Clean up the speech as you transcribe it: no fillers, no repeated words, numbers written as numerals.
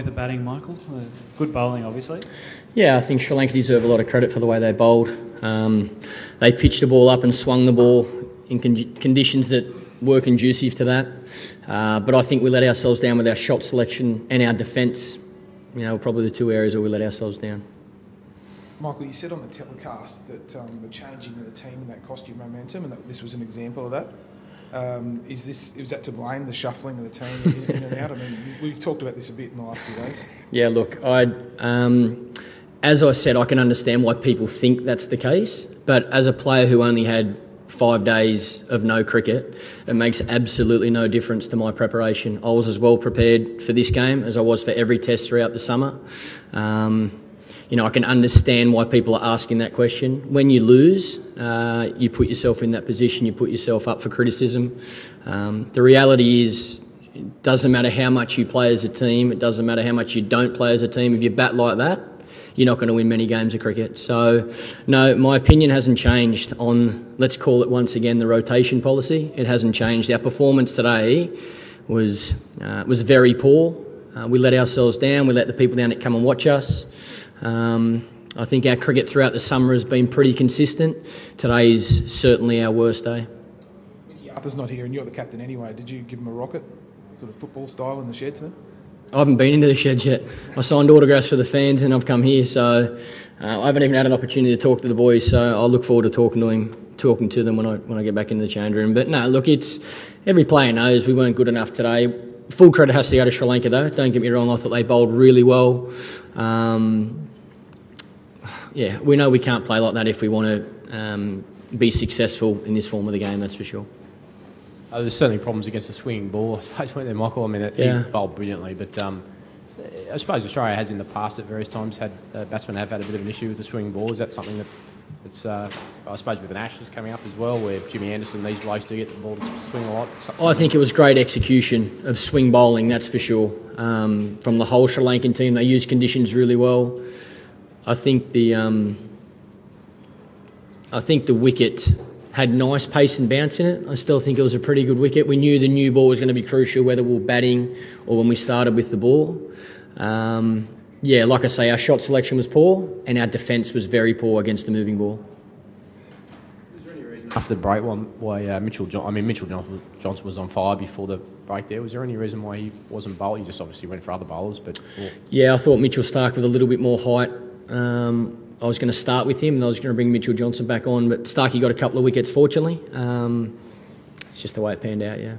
with the batting, Michael? Good bowling, obviously. Yeah, I think Sri Lanka deserve a lot of credit for the way they bowled. They pitched the ball up and swung the ball in conditions that were conducive to that. But I think we let ourselves down with our shot selection and our defence. You know, probably the two areas where we let ourselves down. Michael, you said on the telecast that the changing of the team and that cost you momentum, and that this was an example of that. Was that to blame, the shuffling of the team in and out? I mean, we've talked about this a bit in the last few days. Yeah, look, as I said, I can understand why people think that's the case, but as a player who only had 5 days of no cricket, it makes absolutely no difference to my preparation. I was as well prepared for this game as I was for every test throughout the summer. You know, I can understand why people are asking that question. When you lose, you put yourself in that position, you put yourself up for criticism. The reality is, it doesn't matter how much you play as a team, it doesn't matter how much you don't play as a team, if you bat like that, you're not going to win many games of cricket. So, no, my opinion hasn't changed on, let's call it once again, the rotation policy. It hasn't changed. Our performance today was very poor. We let ourselves down, we let the people down that come and watch us. I think our cricket throughout the summer has been pretty consistent. Today is certainly our worst day. Arthur's not here and you're the captain anyway. Did you give him a rocket, sort of football style, in the sheds then? I haven't been into the sheds yet. I signed autographs for the fans and I've come here, so I haven't even had an opportunity to talk to the boys, so I look forward to talking to them when I get back into the change room. But no, look, every player knows we weren't good enough today. Full credit has to go to Sri Lanka though, don't get me wrong, I thought they bowled really well. Yeah, we know we can't play like that if we want to be successful in this form of the game, that's for sure. There's certainly problems against the swinging ball, I suppose, weren't there, Michael? I mean, he bowled brilliantly, but I suppose Australia has in the past at various times had batsmen have had a bit of an issue with the swinging ball. Is that something that's, I suppose, with an Ashes coming up as well, where Jimmy Anderson, these blokes do get the ball to swing a lot? I think it was great execution of swing bowling, that's for sure. From the whole Sri Lankan team, they used conditions really well. I think the wicket had nice pace and bounce in it. I still think it was a pretty good wicket. We knew the new ball was going to be crucial, whether we were batting or when we started with the ball. Yeah, like I say, our shot selection was poor and our defence was very poor against the moving ball. Was there any reason after the break why Mitchell Johnson was on fire before the break there? Was there any reason why he wasn't bowled? He just obviously went for other bowlers, but... Yeah, I thought Mitchell Starc with a little bit more height. I was going to start with him and I was going to bring Mitchell Johnson back on, but Starkey got a couple of wickets, fortunately. It's just the way it panned out, yeah.